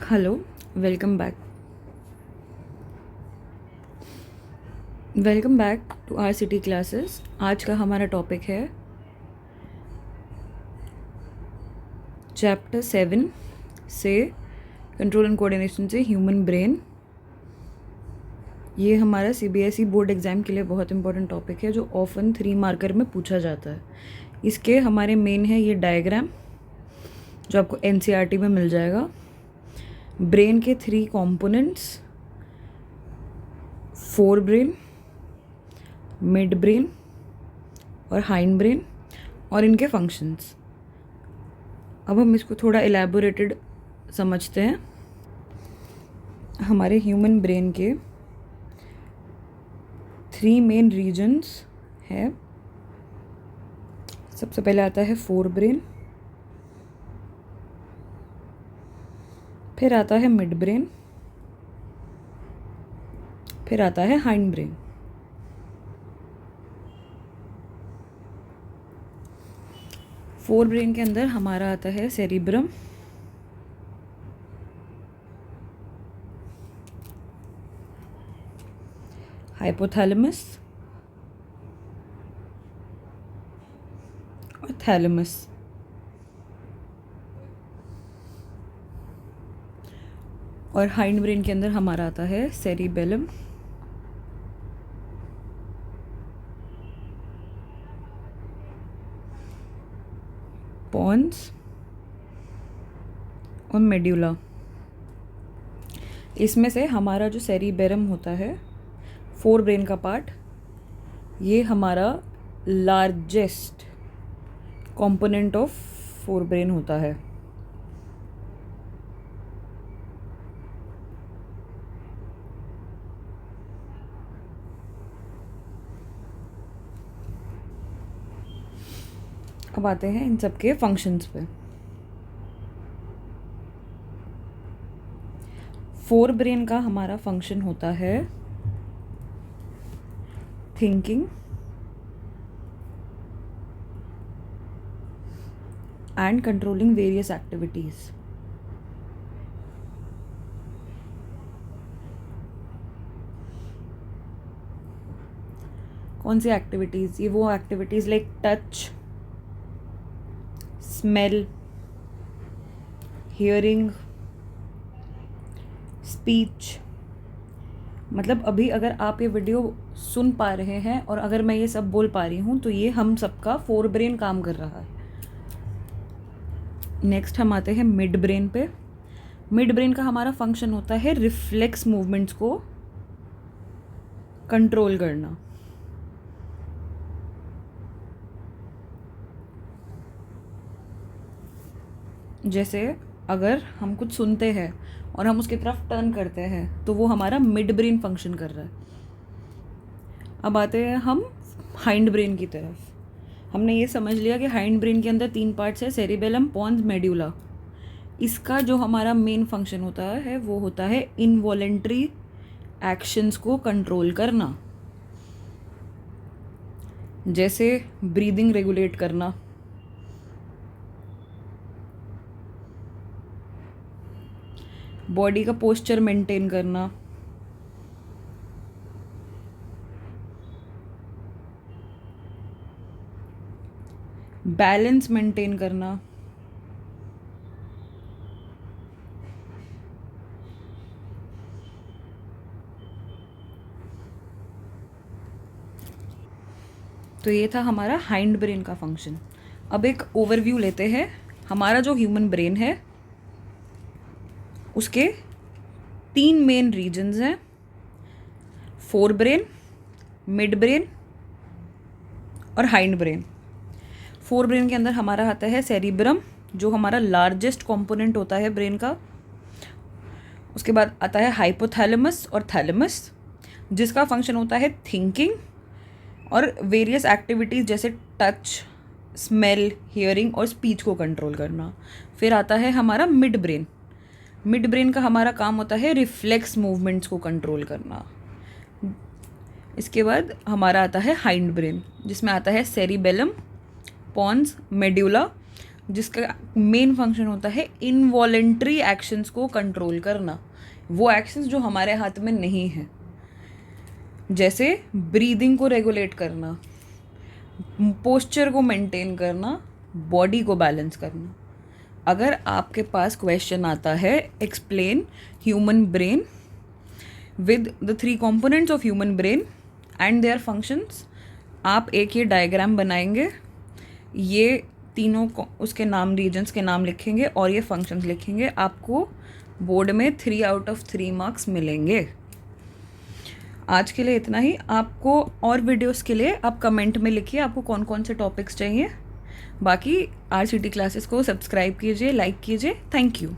Hello, welcome back. Welcome back to R city classes. आज का हमारा टॉपिक है चैप्टर 7 से कंट्रोल एंड कोऑर्डिनेशन से ह्यूमन ब्रेन। ये हमारा सीबीएसई बोर्ड एग्ज़ाम के लिए बहुत इंपॉर्टेंट टॉपिक है जो ऑफन 3 मार्कर में पूछा जाता है। इसके हमारे मेन है ये डायग्राम जो आपको एनसीईआरटी में मिल जाएगा। ब्रेन के 3 components, fore brain, mid brain और हाइंड ब्रेन और इनके फंक्शंस। अब हम इसको थोड़ा एलैबोरेटेड समझते हैं। हमारे ह्यूमन ब्रेन के 3 मेन रीजन्स है। सबसे पहले आता है फोर ब्रेन, फिर आता है मिड ब्रेन, फिर आता है हाइंड ब्रेन। फोर ब्रेन के अंदर हमारा आता है सेरिब्रम, हाइपोथैलेमस और थैलेमस। और हाइंड ब्रेन के अंदर हमारा आता है सेरिबेलम, पॉन्स और मेड्यूला। इसमें से हमारा जो सेरिबेरम होता है, फोर ब्रेन का पार्ट, ये हमारा largest component of fore brain होता है। अब आते हैं इन सब के फंक्शंस पे। फोर ब्रेन का हमारा फंक्शन होता है thinking and controlling various activities. कौन सी एक्टिविटीज़? ये वो activities like touch, smell, hearing, speech. मतलब अभी अगर आप ये वीडियो सुन पा रहे हैं और अगर मैं ये सब बोल पा रही हूँ तो ये हम सबका फोर ब्रेन काम कर रहा है। नेक्स्ट हम आते हैं मिड ब्रेन पे। मिड ब्रेन का हमारा फंक्शन होता है रिफ्लेक्स मूवमेंट्स को कंट्रोल करना। जैसे अगर हम कुछ सुनते हैं और हम उसकी तरफ टर्न करते हैं तो वो हमारा मिड ब्रेन फंक्शन कर रहा है। अब आते हैं हम हाइंड ब्रेन की तरफ। हमने ये समझ लिया कि हाइंड ब्रेन के अंदर 3 पार्ट्स है, सेरिबेलम, पॉन्स, मेड्यूला। इसका जो हमारा मेन फंक्शन होता है वो होता है इनवॉलेंट्री एक्शंस को कंट्रोल करना, जैसे ब्रीदिंग रेगुलेट करना, बॉडी का पोस्चर मेंटेन करना, बैलेंस मेंटेन करना, तो ये था हमारा हाइंड ब्रेन का फंक्शन। अब एक ओवरव्यू लेते हैं। हमारा जो ह्यूमन ब्रेन है उसके 3 मेन रीजन्स हैं, फोर ब्रेन, मिड ब्रेन और हाइंड ब्रेन। फोर ब्रेन के अंदर हमारा आता है सेरिब्रम जो हमारा लार्जेस्ट कंपोनेंट होता है ब्रेन का। उसके बाद आता है हाइपोथैलेमस और थैलेमस जिसका फंक्शन होता है थिंकिंग और वेरियस एक्टिविटीज़ जैसे टच, स्मेल, हियरिंग और स्पीच को कंट्रोल करना। फिर आता है हमारा मिड ब्रेन। मिड ब्रेन का हमारा काम होता है रिफ्लेक्स मूवमेंट्स को कंट्रोल करना। इसके बाद हमारा आता है हाइंड ब्रेन जिसमें आता है सेरिबेलम, पॉन्स, मेड्यूला जिसका मेन फंक्शन होता है इनवॉलेंट्री एक्शंस को कंट्रोल करना, वो एक्शंस जो हमारे हाथ में नहीं है, जैसे ब्रीदिंग को रेगुलेट करना, पोस्चर को मेंटेन करना, बॉडी को बैलेंस करना। अगर आपके पास क्वेश्चन आता है explain human brain with the 3 components of human brain and their functions, आप एक ये डायग्राम बनाएंगे, ये तीनों उसके नाम, रीजन्स के नाम लिखेंगे और ये फंक्शंस लिखेंगे, आपको बोर्ड में 3 आउट ऑफ 3 मार्क्स मिलेंगे। आज के लिए इतना ही। आपको और वीडियोस के लिए आप कमेंट में लिखिए आपको कौन कौन से टॉपिक्स चाहिए। बाकी RCT क्लासेस को सब्सक्राइब कीजिए, लाइक कीजिए। Thank you.